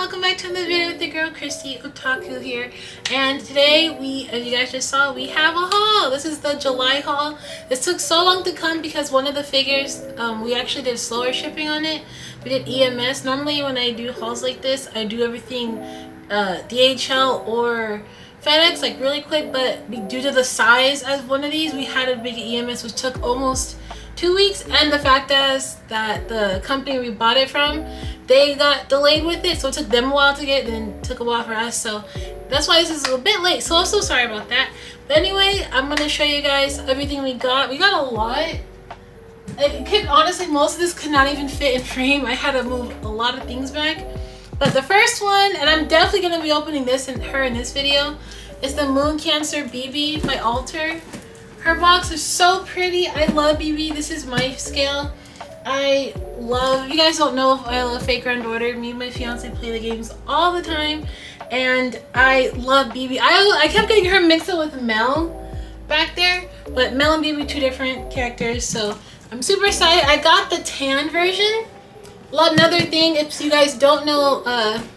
Welcome back to another video with the girl ChristieOtaku here, and today as you guys just saw, we have a haul. This is the July haul. This took so long to come because one of the figures, we actually did slower shipping on it. We did EMS. Normally when I do hauls like this, I do everything DHL or FedEx like really quick, but due to the size as one of these, we had to make an EMS, which took almost 2 weeks, and the fact is that the company we bought it from, they got delayed with it, so it took them a while to get, then it took a while for us, so that's why this is a bit late, so I'm so sorry about that. But anyway, I'm gonna show you guys everything we got. We got a lot. It could, honestly, most of this could not even fit in frame. I had to move a lot of things back. But the first one, and I'm definitely gonna be opening this and her in this video, is the Moon Cancer BB by Alter. Her box is so pretty. I love BB. This is my scale. I love, you guys don't know if I love Fake Granddaughter. Me and my fiance play the games all the time, and I love BB. I kept getting her mixed up with Mel back there, but Mel and BB, two different characters, so I'm super excited. I got the tan version. Another thing, if you guys don't know,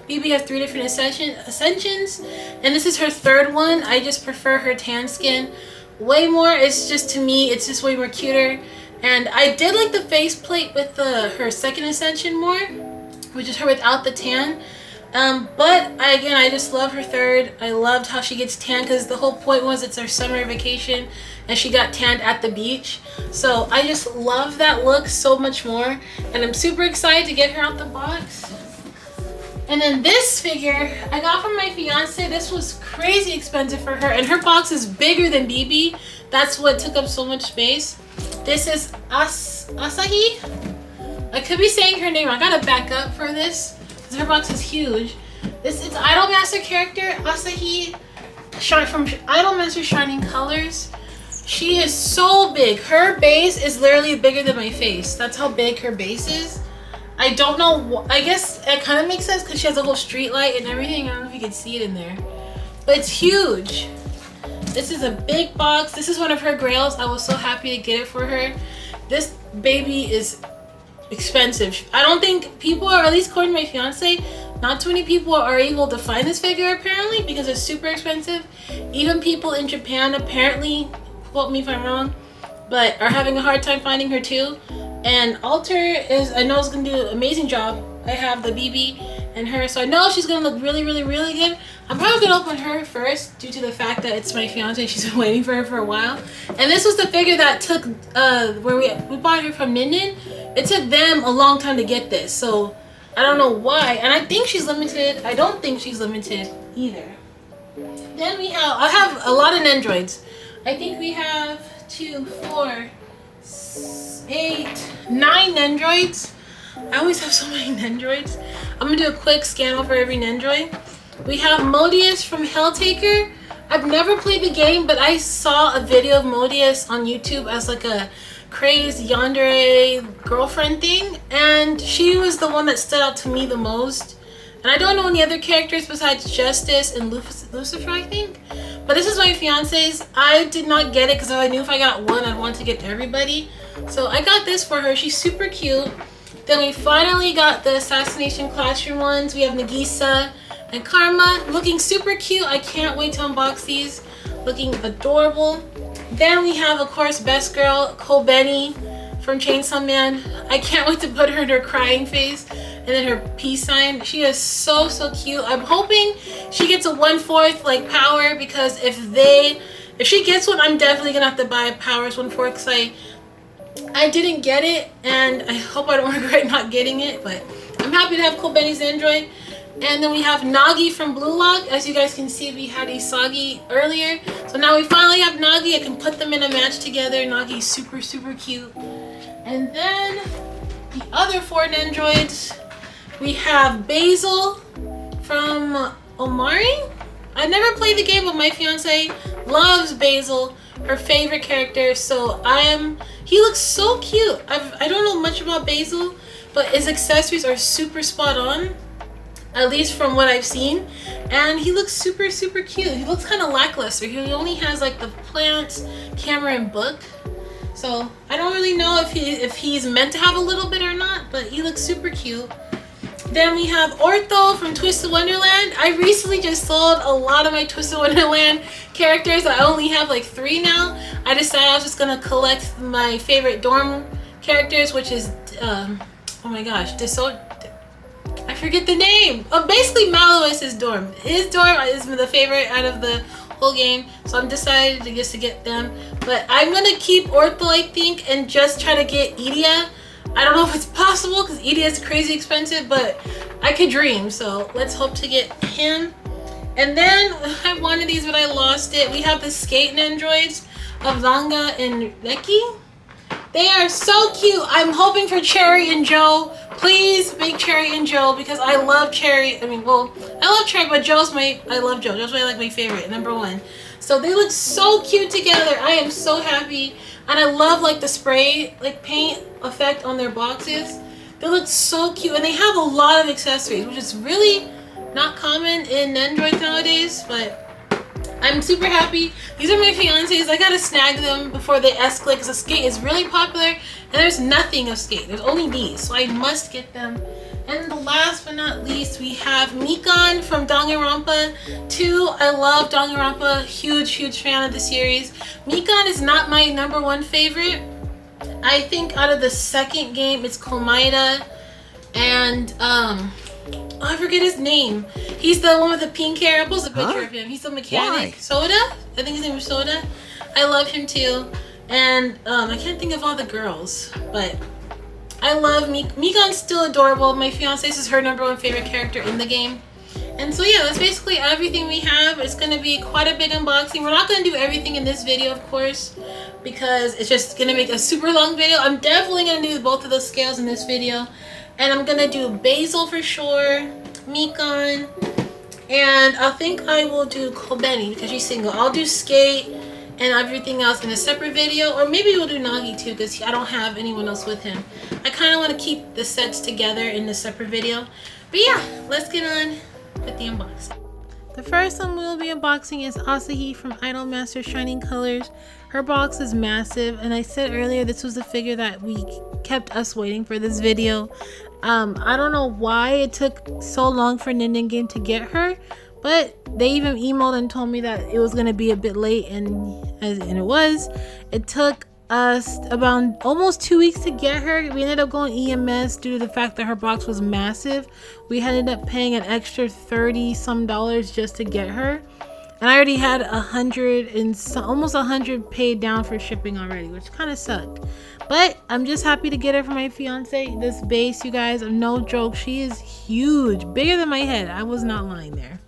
BB has 3 different ascensions, and this is her 3rd one. I just prefer her tan skin way more. It's just, to me, it's just way more cuter. And I did like the faceplate with her 2nd ascension more, which is her without the tan. But I just love her 3rd. I loved how she gets tan, because the whole point was it's her summer vacation and she got tanned at the beach. So I just love that look so much more, and I'm super excited to get her out the box. And then this figure I got from my fiance. This was crazy expensive for her, and her box is bigger than BB. That's what took up so much space. This is Asahi. I could be saying her name. I gotta back up for this because her box is huge. This is Idolmaster character Asahi from Idolmaster Shining Colors. She is so big. Her base is literally bigger than my face. That's how big her base is. I don't know. I guess it kind of makes sense because she has a whole street light and everything. I don't know if you can see it in there, but it's huge. This is a big box. This is one of her grails. I was so happy to get it for her. This baby is expensive. I don't think people are, at least according to my fiance, not too many people are able to find this figure apparently, because it's super expensive. Even people in Japan apparently, quote me if I'm wrong, but are having a hard time finding her too. And Alter I know is gonna do an amazing job. I have the BB and her, so I know she's gonna look really, really, really good. I'm probably gonna open her first due to the fact that it's my fiance. She's been waiting for her for a while. And this was the figure that took where we bought her from Ninden. It took them a long time to get this, so I don't know why. And I think she's limited. I don't think she's limited either. Then I have a lot of Nendroids. I think we have 2, 4, 8, 9 Nendroids. I always have so many Nendroids. I'm gonna do a quick scan over every Nendroid. We have Modius from Helltaker. I've never played the game, but I saw a video of Modius on YouTube as like a crazed yandere girlfriend thing, and she was the one that stood out to me the most. And I don't know any other characters besides Justice and Lucifer, I think. But this is my fiance's. I did not get it because I knew if I got one, I'd want to get everybody. So I got this for her. She's super cute. Then we finally got the Assassination Classroom ones. We have Nagisa and Karma, looking super cute. I can't wait to unbox these. Looking adorable. Then we have, of course, Best Girl Kobeni from Chainsaw Man. I can't wait to put her in her crying face and then her peace sign. She is so cute. I'm hoping she gets a 1/4 like power, because if she gets one, I'm definitely gonna have to buy powers 1/4, because I didn't get it, and I hope I don't regret not getting it. But I'm happy to have Kobeni's Android. And then we have Nagi from Blue Lock. As you guys can see, we had Isagi earlier. So now we finally have Nagi. I can put them in a match together. Nagi's super cute. And then the other 4 Nendroids, we have Basil from Omari. I never played the game, but my fiance loves Basil, her favorite character. So he looks so cute. I don't know much about Basil, but his accessories are super spot on, at least from what I've seen. And he looks super cute. He looks kind of lackluster. He only has like the plants, camera, and book. So I don't really know if he's meant to have a little bit or not, but he looks super cute. Then we have Ortho from Twisted Wonderland. I recently just sold a lot of my Twisted Wonderland characters. I only have like 3 now. I decided I was just gonna collect my favorite dorm characters, which is oh my gosh, I forget the name. Basically Mallow is his dorm. His dorm is the favorite out of the whole game, so I'm decided to get them. But I'm gonna keep Ortho, I think, and just try to get Idia. I don't know if it's possible, because Idia is crazy expensive, but I could dream. So let's hope to get him. And then I have one of these, but I lost it. We have the skate androids of Langa and Reki. They are so cute. I'm hoping for Cherry and Joe. Please make Cherry and Joe, because I love Cherry. I love Cherry, but I love Joe. Joe's my favorite, #1. So they look so cute together. I am so happy. And I love like the spray paint effect on their boxes. They look so cute, and they have a lot of accessories, which is really not common in Android nowadays. But I'm super happy. These are my fiance's. I gotta snag them before they escalate, because the skate is really popular and there's nothing of skate. There's only these, so I must get them. And the last but not least, we have Mikan from Danganronpa 2. I love Danganronpa. Huge fan of the series. Mikan is not my #1 favorite. I think out of the second game, it's Komaeda and I forget his name. He's the one with the pink hair. I'll post a picture of him. He's the mechanic. Why? Soda? I think his name is Soda. I love him too. And I can't think of all the girls, but I love Mikan's still adorable. My fiance, this is her #1 favorite character in the game. And so yeah, that's basically everything we have. It's gonna be quite a big unboxing. We're not gonna do everything in this video, of course, because it's just gonna make a super long video. I'm definitely gonna do both of those scales in this video. And I'm gonna do Basil for sure, Mikan, and I think I will do Kobeni because she's single. I'll do Skate and everything else in a separate video, or maybe we'll do Nagi too, because I don't have anyone else with him. I kind of want to keep the sets together in a separate video. But yeah, let's get on with the unboxing. The first one we'll be unboxing is Asahi from Idolmaster Shining Colors. Her box is massive, and I said earlier this was the figure that kept us waiting for this video. I don't know why it took so long for Ninden Game to get her, but they even emailed and told me that it was going to be a bit late, and it was. It took us about almost 2 weeks to get her. We ended up going EMS due to the fact that her box was massive. We ended up paying an extra $30 some just to get her, and I already had almost 100 paid down for shipping already, which kind of sucked. But I'm just happy to get her for my fiance. This base, you guys, no joke, she is huge, bigger than my head. I was not lying there.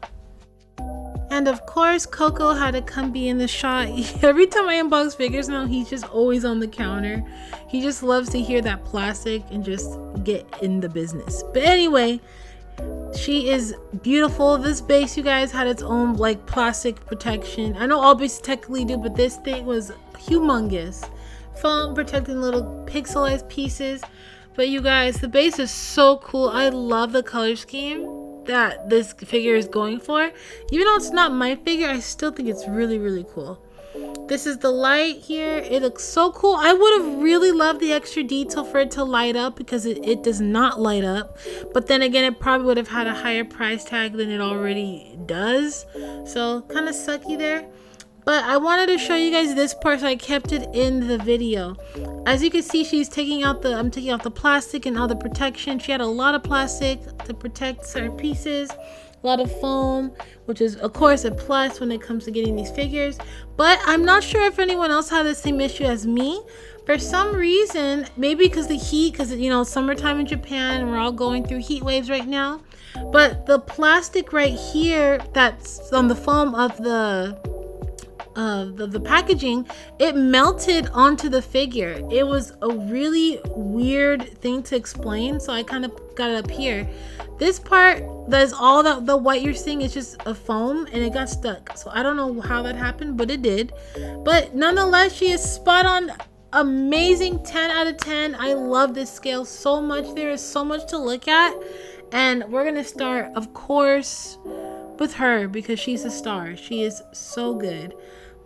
And of course, Coco had to come be in the shot. Every time I unbox figures now, he's just always on the counter. He just loves to hear that plastic and just get in the business. But anyway, she is beautiful. This base, you guys, had its own like plastic protection. I know all bases technically do, but this thing was humongous. Foam protecting little pixelized pieces. But you guys, the base is so cool. I love the color scheme that this figure is going for. Even though it's not my figure, I still think it's really cool. This is the light here. It looks so cool. I would have really loved the extra detail for it to light up, because it does not light up. But then again, it probably would have had a higher price tag than it already does. So kind of sucky there. But I wanted to show you guys this part, so I kept it in the video. As you can see, she's taking out I'm taking out the plastic and all the protection. She had a lot of plastic to protect certain pieces, a lot of foam, which is of course a plus when it comes to getting these figures. But I'm not sure if anyone else had the same issue as me. For some reason, maybe because the heat, because you know, summertime in Japan, and we're all going through heat waves right now. But the plastic right here that's on the foam of the packaging, it melted onto the figure. It was a really weird thing to explain, so I kind of got it up here. This part, that's all that the white you're seeing is just a foam, and it got stuck. So I don't know how that happened, but it did. But nonetheless, she is spot on. Amazing. 10 out of 10. I love this scale so much. There is so much to look at, and we're gonna start, of course, with her because she's a star. She is so good.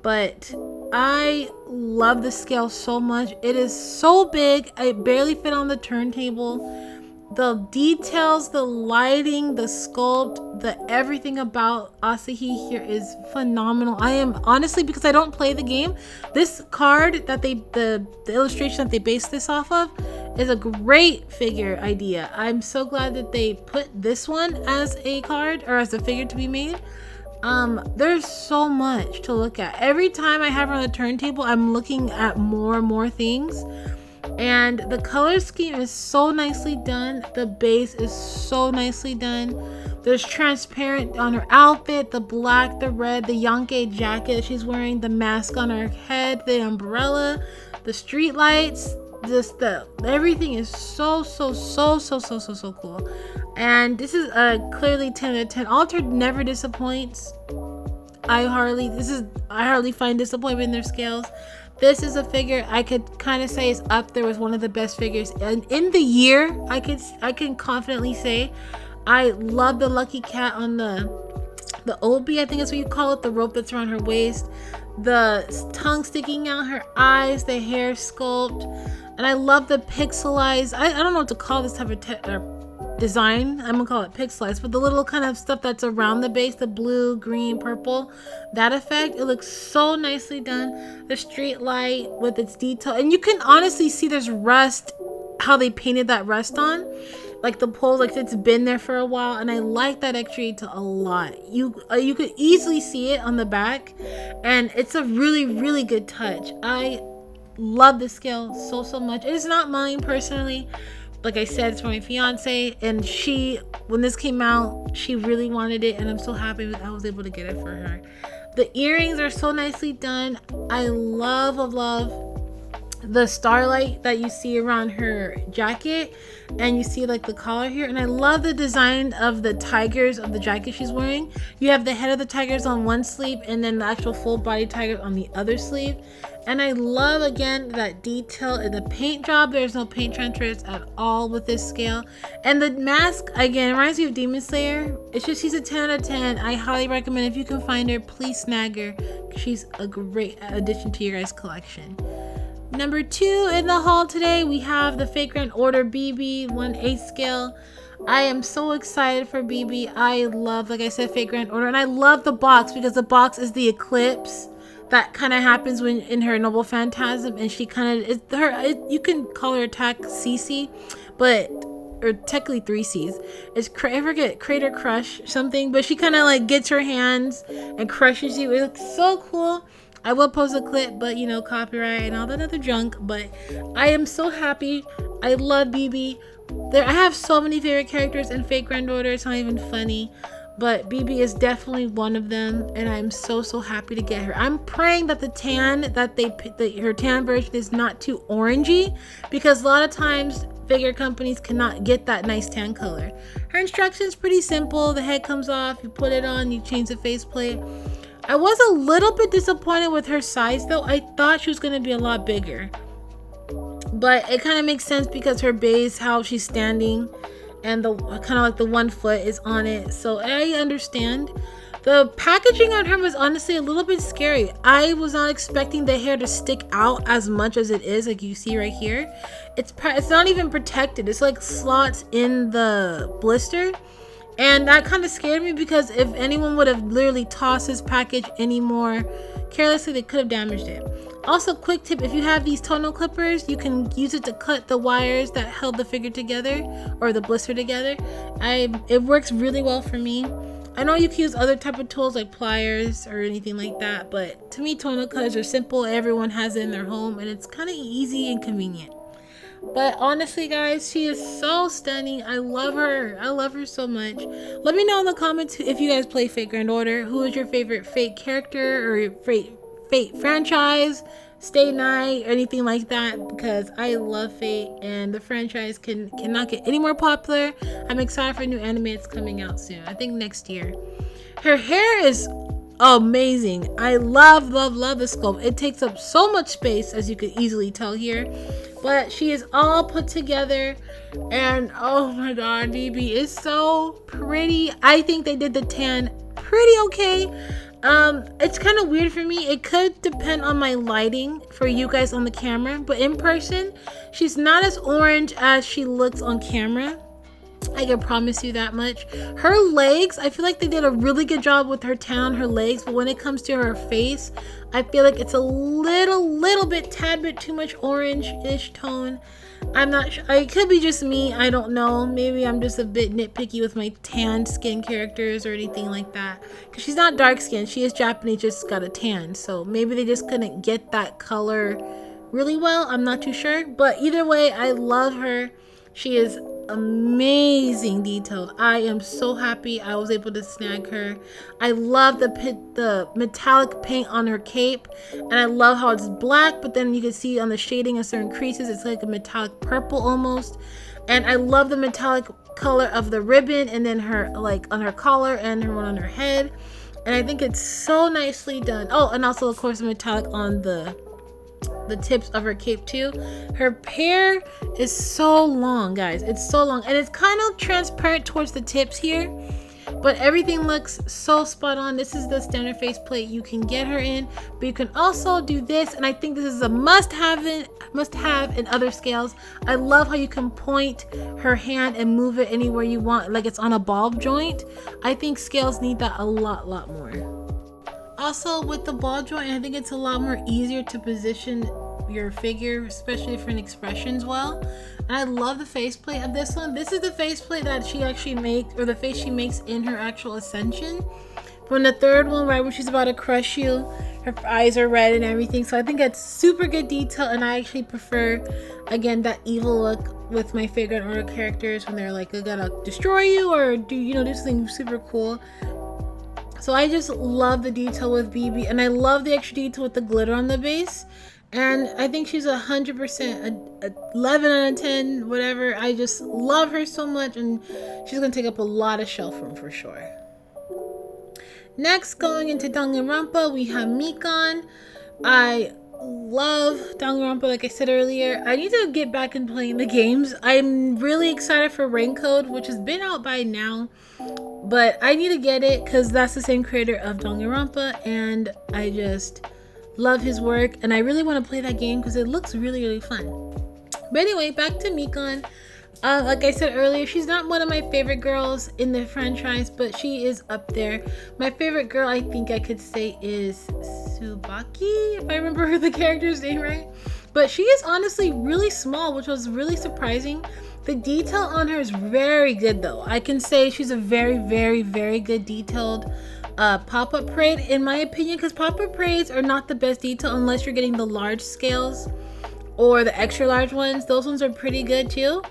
But I love the scale so much. It is so big, I barely fit on the turntable. The details, the lighting, the sculpt, the everything about Asahi here is phenomenal. I am honestly, because I don't play the game, this card that the illustration that they based this off of is a great figure idea. I'm so glad that they put this one as a card or as a figure to be made. There's so much to look at. Every time I have her on the turntable, I'm looking at more and more things. And the color scheme is so nicely done. The base is so nicely done. There's transparent on her outfit, the black, the red, the Yankee jacket she's wearing, the mask on her head, the umbrella, the street lights, just everything is so cool. And this is a clearly 10 out of 10. Altered never disappoints. I hardly find disappointment in their scales. This is a figure I could kind of say is up there with one of the best figures in the year. I can confidently say I love the lucky cat on the obi, I think that's what you call it, the rope that's around her waist, the tongue sticking out, her eyes, the hair sculpt, and I love the pixelized, I don't know what to call this type of design. I'm gonna call it pixelized, but the little kind of stuff that's around the base, the blue, green, purple, that effect, it looks so nicely done. The street light with its detail, and you can honestly see there's rust, how they painted that rust on, like the poles, like it's been there for a while, and I like that extra detail a lot. You could easily see it on the back, and it's a really good touch. I love this scale so much. It is not mine personally. Like I said, it's for my fiance, and when this came out, she really wanted it, and I'm so happy that I was able to get it for her. The earrings are so nicely done. I love the starlight that you see around her jacket, and you see like the collar here, and I love the design of the tigers of the jacket she's wearing. You have the head of the tigers on one sleeve, and then the actual full body tiger on the other sleeve. And I love again that detail in the paint job. There's no paint transfers at all with this scale. And the mask again reminds me of Demon Slayer. It's just, she's a 10 out of 10. I highly recommend, if you can find her, please snag her. She's a great addition to your guys' collection. Number 2 in the haul today, we have the Fate Grand Order BB 1/8 scale. I am so excited for BB. I love, like I said, Fate Grand Order, and I love the box because the box is the eclipse that kind of happens when in her Noble Phantasm, and she kind of you can call her attack CC, but or technically 3 C's. It's I forget, Crater Crush something, but she kind of like gets her hands and crushes you. It looks so cool. I will post a clip, but you know, copyright and all that other junk. But I am so happy. I love BB. I have so many favorite characters in Fate Grand Order. It's not even funny. But BB is definitely one of them, and I'm so happy to get her. I'm praying that the tan that her tan version is not too orangey, because a lot of times figure companies cannot get that nice tan color. Her instructions pretty simple. The head comes off, you put it on, you change the faceplate. I was a little bit disappointed with her size though. I thought she was going to be a lot bigger, but it kind of makes sense because her base, how she's standing, and the kind of like the 1 foot is on it, so I understand. The packaging on her was honestly a little bit scary. I was not expecting the hair to stick out as much as it is, like you see right here. It's not even protected. It's like slots in the blister, and that kind of scared me, because if anyone would have literally tossed this package any more carelessly, they could have damaged it. Also, quick tip, if you have these toner clippers, you can use it to cut the wires that held the figure together, or the blister together. It works really well for me. I know you can use other type of tools like pliers or anything like that, but to me, toner cutters are simple. Everyone has it in their home, and it's kind of easy and convenient. But honestly, guys, she is so stunning. I love her. I love her so much. Let me know in the comments if you guys play Fate Grand Order. Who is your favorite Fate character or your Fate franchise, Stay Night, or anything like that? Because I love Fate, and the franchise cannot get any more popular. I'm excited for a new anime that's coming out soon. I think next year. Her hair is amazing. I love the sculpt. It takes up so much space, as you could easily tell here, but she is all put together, and oh my god, BB is so pretty. I think they did the tan pretty okay. It's kind of weird for me. It could depend on my lighting for you guys on the camera, but in person she's not as orange as she looks on camera. I can promise you that much. Her legs, I feel like they did a really good job with her tan on her legs, but when it comes to her face, I feel like it's a tad bit too much orange-ish tone. I'm not sure. It could be just me. I don't know. Maybe I'm just a bit nitpicky with my tan skin characters or anything like that. Because she's not dark skinned. She is Japanese, just got a tan. So maybe they just couldn't get that color really well. I'm not too sure. But either way, I love her. She is amazing detailed. I am so happy I was able to snag her. I love the metallic paint on her cape, and I love how it's black, but then you can see on the shading of certain creases it's like a metallic purple almost. And I love the metallic color of the ribbon, and then her like on her collar and her one on her head, and I think it's so nicely done. Oh, and also of course the metallic on the tips of her cape too. Her hair is so long, guys. It's so long, and it's kind of transparent towards the tips here, but everything looks so spot on. This is the standard faceplate you can get her in, but you can also do this, and I think this is a must-have in other scales. I love how you can point her hand and move it anywhere you want, like it's on a ball joint. I think scales need that a lot more. Also, with the ball joint, I think it's a lot more easier to position your figure, especially for an expressions well. And I love the faceplate of this one. This is the faceplate that she actually makes, or the face she makes in her actual Ascension. From the third one, right when she's about to crush you, her eyes are red and everything. So I think that's super good detail, and I actually prefer, again, that evil look with my Fate Grand Order characters when they're like, they're gonna destroy you or do something super cool. So I just love the detail with BB, and I love the extra detail with the glitter on the base. And I think she's 100%, 11 out of 10, whatever. I just love her so much, and she's gonna take up a lot of shelf room for sure. Next, going into Danganronpa, we have Mikan. I love Danganronpa, like I said earlier. I need to get back and playing the games. I'm really excited for Rain Code, which has been out by now, but I need to get it because that's the same creator of Danganronpa, and I just love his work, and I really want to play that game because it looks really fun. But anyway, back to Mikan. Like I said earlier, she's not one of my favorite girls in the franchise, but she is up there. My favorite girl, I think I could say, is Tsubaki, if I remember the character's name right. But she is honestly really small, which was really surprising. The detail on her is very good, though. I can say she's a very good detailed pop-up parade, in my opinion, because pop-up parades are not the best detail unless you're getting the large scales or the extra large ones. Those ones are pretty good too.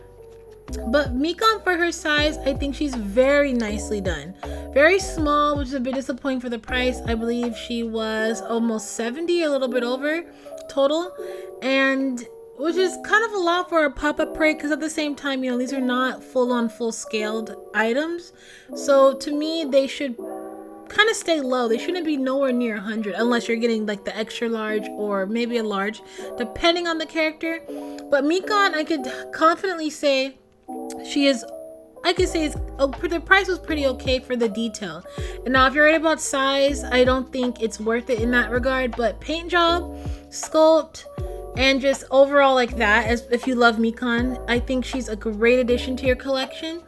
But Mikan, for her size, I think she's very nicely done. Very small, which is a bit disappointing for the price. I believe she was almost 70, a little bit over total, and which is kind of a lot for a pop-up parade, because at the same time, these are not full-on full-scaled items. So to me, they should kind of stay low. They shouldn't be nowhere near 100 unless you're getting like the extra large or maybe a large, depending on the character. But Mikan, I could confidently say she is, I could say the price was pretty okay for the detail. And now if you're right about size, I don't think it's worth it in that regard, but paint job, sculpt, And just overall like that, as if you love Mikan, I think she's a great addition to your collection.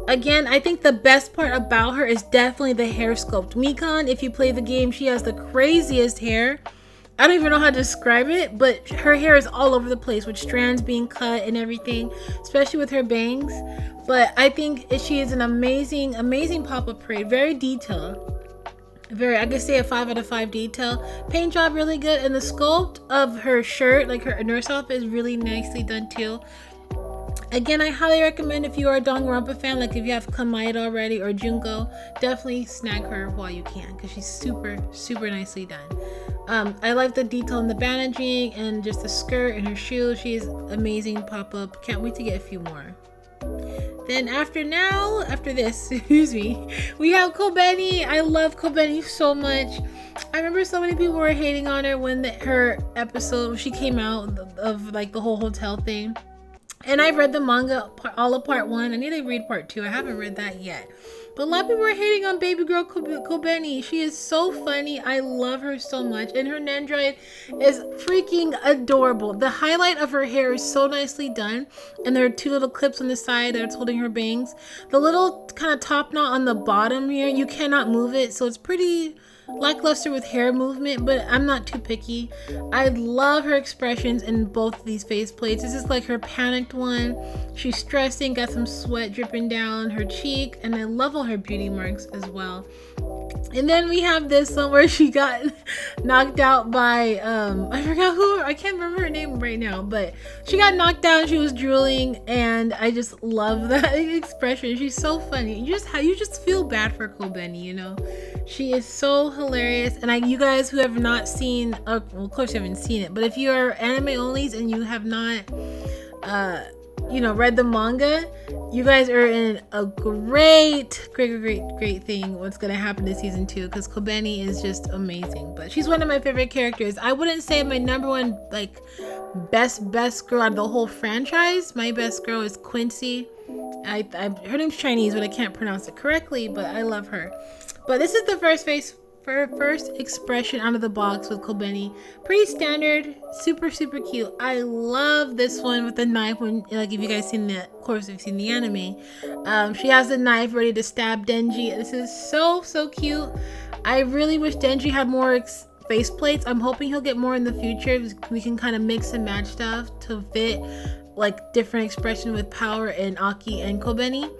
Again, I think the best part about her is definitely the hair sculpt. Mikan, if you play the game, she has the craziest hair. I don't even know how to describe it, but her hair is all over the place with strands being cut and everything, especially with her bangs. But I think she is an amazing, amazing pop-up parade. Very detailed. I could say a 5 out of 5 detail. Paint job really good, and the sculpt of her shirt, like her nurse outfit, is really nicely done too. Again, I highly recommend if you are a Danganronpa fan, like if you have Kamaida already or Junko, definitely snag her while you can because she's super, super nicely done. I like the detail in the bandaging and just the skirt and her shoes. She's amazing pop-up. Can't wait to get a few more. Then after this, excuse me, we have Kobeni. I love Kobeni so much. I remember so many people were hating on her when her episode, she came out of like the whole hotel thing. And I've read the manga, all of part 1. I need to read part 2. I haven't read that yet. But a lot of people are hating on baby girl Kobeni. She is so funny. I love her so much. And her Nendroid is freaking adorable. The highlight of her hair is so nicely done. And there are 2 little clips on the side that's holding her bangs. The little kind of top knot on the bottom here, you cannot move it. So it's pretty lackluster with hair movement, but I'm not too picky. I love her expressions in both of these face plates. This is like her panicked one. She's stressing, got some sweat dripping down her cheek, and I love all her beauty marks as well. And then we have this one where she got knocked out by I forgot who, I can't remember her name right now, but she got knocked out, she was drooling, and I just love that expression. She's so funny. You just feel bad for Kobeni, you know. She is so hilarious. And you guys who have not seen, well, of course you haven't seen it, but if you are anime onlys and you have not read the manga, you guys are in a great thing what's gonna happen to season 2, because Kobeni is just amazing. But she's one of my favorite characters. I wouldn't say my number one like best girl out of the whole franchise. My best girl is Quincy. Her name's Chinese, but I can't pronounce it correctly, but I love her. But this is the first expression out of the box with Kobeni. Pretty standard, super cute. I love this one with the knife. When, like, if you guys seen the, of course, if you've seen the anime, she has the knife ready to stab Denji. This is so cute. I really wish Denji had more face plates. I'm hoping he'll get more in the future. We can kind of mix and match stuff to fit like different expression with Power and Aki and Kobeni.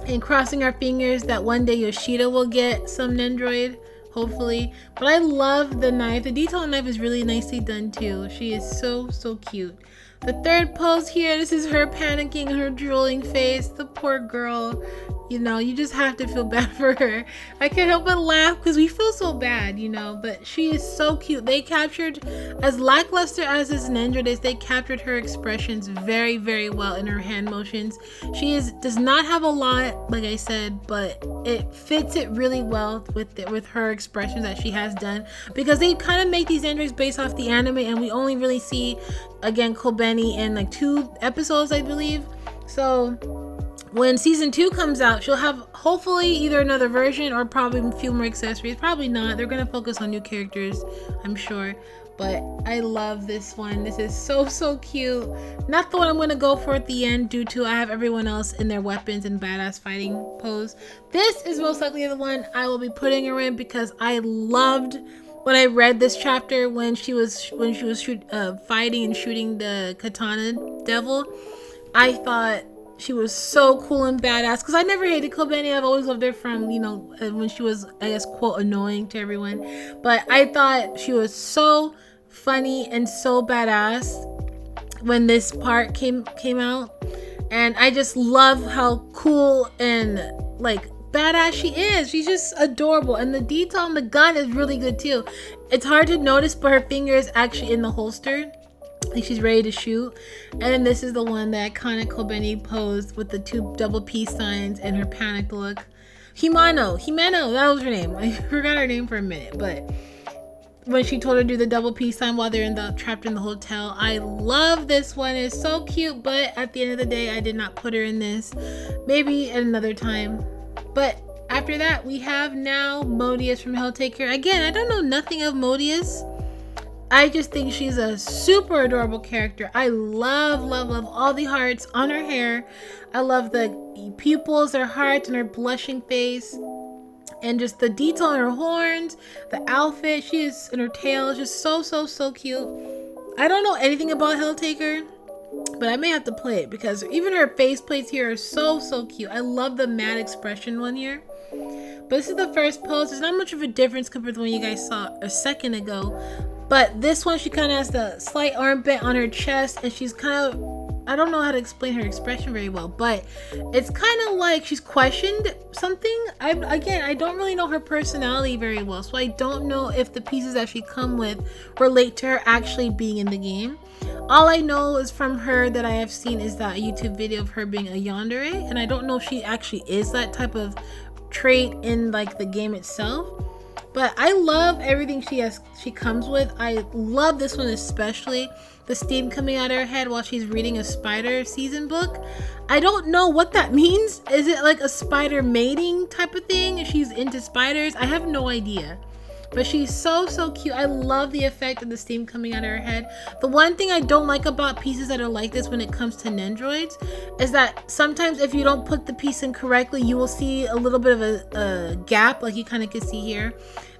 And crossing our fingers that one day Yoshida will get some Nendroid, hopefully. But I love the knife. The detail on the knife is really nicely done too. She is so cute. The third pose here, this is her panicking, her drooling face. The poor girl. You know, you just have to feel bad for her. I can't help but laugh because we feel so bad, you know. But she is so cute. They captured, as lackluster as this Nendroid is, they captured her expressions very well in her hand motions. She does not have a lot, like I said, but it fits it really well with her expressions that she has done, because they kind of make these Nendroids based off the anime, and we only really see, again, Kobeni in like 2 episodes, I believe. So when season 2 comes out, she'll have hopefully either another version or probably a few more accessories. Probably not. They're going to focus on new characters, I'm sure. But I love this one. This is so cute. Not the one I'm going to go for at the end due to I have everyone else in their weapons and badass fighting pose. This is most likely the one I will be putting her in, because I loved when I read this chapter when she was fighting and shooting the katana devil. I thought she was so cool and badass, because I never hated Kobeni. I've always loved her from, when she was, I guess, quote, annoying to everyone. But I thought she was so funny and so badass when this part came out. And I just love how cool and like badass she is. She's just adorable, and the detail on the gun is really good too. It's hard to notice, but her finger is actually in the holster, like she's ready to shoot. And then this is the one, the iconic Kobeni pose with the 2 double peace signs and her panicked look. Himeno, that was her name. I forgot her name for a minute, but when she told her to do the double peace sign while they're trapped in the hotel. I love this one. It's so cute, but at the end of the day, I did not put her in this. Maybe at another time. But after that, we have now Modius from Helltaker. Again, I don't know nothing of Modius. I just think she's a super adorable character. I love all the hearts on her hair. I love the pupils, her hearts, and her blushing face. And just the detail on her horns, the outfit she is, and her tail is just so cute. I don't know anything about Helltaker, but I may have to play it because even her face plates here are so cute. I love the mad expression one here. But this is the first pose. There's not much of a difference compared to the one you guys saw a second ago. But this one, she kind of has the slight armpit on her chest, and she's kind of, I don't know how to explain her expression very well, but it's kind of like she's questioned something. I don't really know her personality very well, so I don't know if the pieces that she come with relate to her actually being in the game. All I know is from her that I have seen is that YouTube video of her being a yandere, and I don't know if she actually is that type of trait in like the game itself. But I love everything she comes with. I love this one especially. The steam coming out of her head while she's reading a spider season book. I don't know what that means. Is it like a spider mating type of thing? If she's into spiders? I have no idea. But she's so cute. I love the effect of the steam coming out of her head. The one thing I don't like about pieces that are like this when it comes to Nendroids is that sometimes if you don't put the piece in correctly, you will see a little bit of a gap, like you kind of can see here,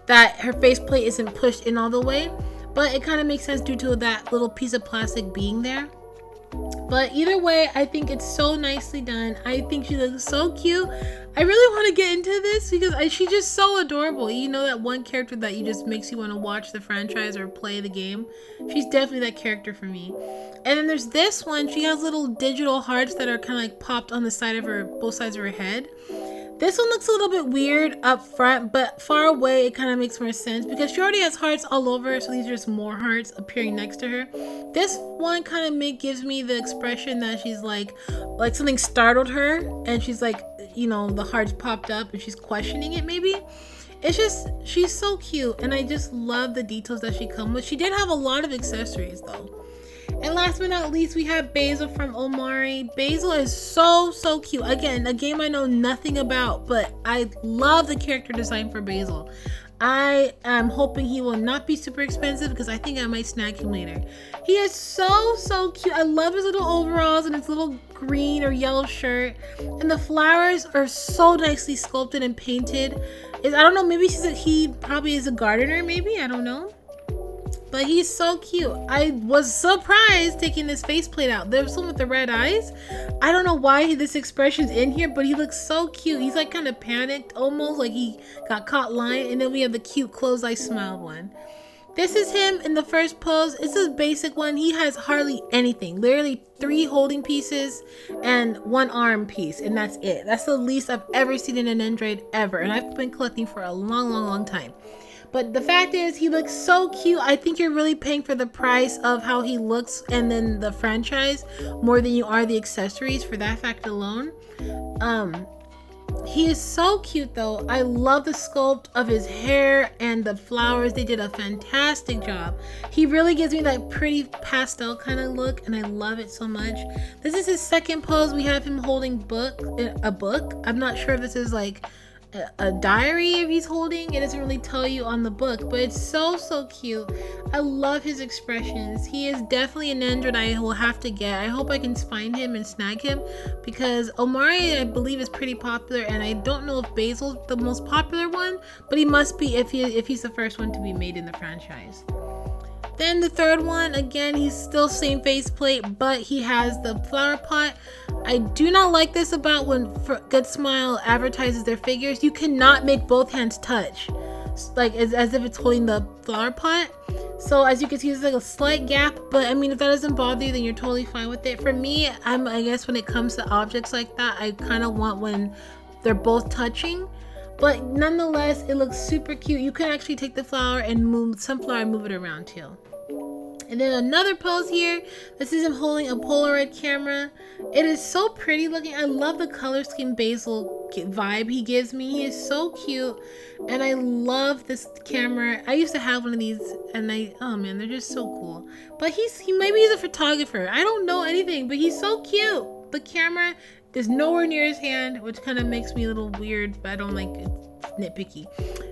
that her faceplate isn't pushed in all the way. But it kind of makes sense due to that little piece of plastic being there. But either way, I think it's so nicely done. I think she looks so cute. I really want to get into this because she's just so adorable. You know that one character that you just makes you want to watch the franchise or play the game? She's definitely that character for me. And then there's this one. She has little digital hearts that are kind of like popped on the side of her, both sides of her head. This one looks a little bit weird up front, but far away it kind of makes more sense because she already has hearts all over, so these are just more hearts appearing next to her. This one kind of gives me the expression that she's like something startled her, and she's like, you know, the hearts popped up and she's questioning it maybe. It's just, she's so cute, and I just love the details that she comes with. She did have a lot of accessories though. And last but not least, we have Basil from Omari. Basil is so cute. Again, a game I know nothing about, but I love the character design for Basil. I am hoping he will not be super expensive because I think I might snag him later. He is so cute. I love his little overalls and his little green or yellow shirt. And the flowers are so nicely sculpted and painted. I don't know, maybe he probably is a gardener, maybe, I don't know. But he's so cute. I was surprised taking this faceplate out. There's one with the red eyes. I don't know why this expression's in here, but he looks so cute. He's like kind of panicked, almost like he got caught lying. And then we have the cute closed eye smile one. This is him in the first pose. It's a basic one. He has hardly anything. Literally 3 holding pieces and 1 arm piece, and that's it. That's the least I've ever seen in an Android ever. And I've been collecting for a long time. But the fact is, he looks so cute. I think you're really paying for the price of how he looks and then the franchise more than you are the accessories for that fact alone. He is so cute though. I love the sculpt of his hair and the flowers. They did a fantastic job. He really gives me that pretty pastel kind of look, and I love it so much. This is his second pose. We have him holding a book. I'm not sure if this is like a diary if he's holding. It doesn't really tell you on the book, but it's so cute. I love his expressions. He is definitely an Android I will have to get. I hope I can find him and snag him because Omari I believe is pretty popular, and I don't know if Basil's the most popular one, but he must be if he's the first one to be made in the franchise. Then the third one, again, he's still same faceplate, but he has the flower pot. I do not like this about when Good Smile advertises their figures. You cannot make both hands touch, like as if it's holding the flower pot. So as you can see, there's like a slight gap, but I mean, if that doesn't bother you, then you're totally fine with it. For me, I guess when it comes to objects like that, I kind of want when they're both touching. But nonetheless, it looks super cute. You can actually take the flower and move it around too. And then another pose here. This is him holding a Polaroid camera. It is so pretty looking. I love the color scheme Basil vibe he gives me. He is so cute. And I love this camera. I used to have one of these, and oh man, they're just so cool. But maybe he's a photographer. I don't know anything, but he's so cute. The camera is nowhere near his hand, which kind of makes me a little weird, but I don't like it. Nitpicky.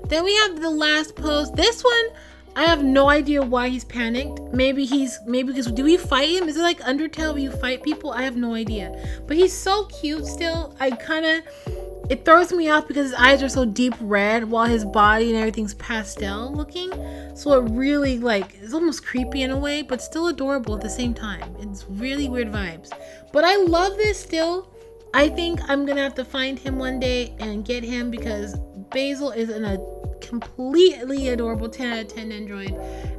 Then we have the last pose. This one, I have no idea why he's panicked. Maybe because do we fight him? Is it like Undertale where you fight people? I have no idea. But he's so cute still. It throws me off because his eyes are so deep red while his body and everything's pastel looking. So it really it's almost creepy in a way, but still adorable at the same time. It's really weird vibes. But I love this still. I think I'm gonna have to find him one day and get him because Basil is a completely adorable 10 out of 10 Android,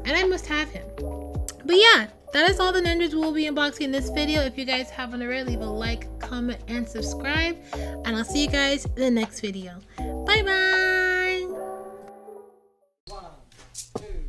and I must have him. But yeah, that is all the Ninjas we'll be unboxing in this video. If you guys haven't already, leave a like, comment, and subscribe, and I'll see you guys in the next video. Bye bye. 1, 2.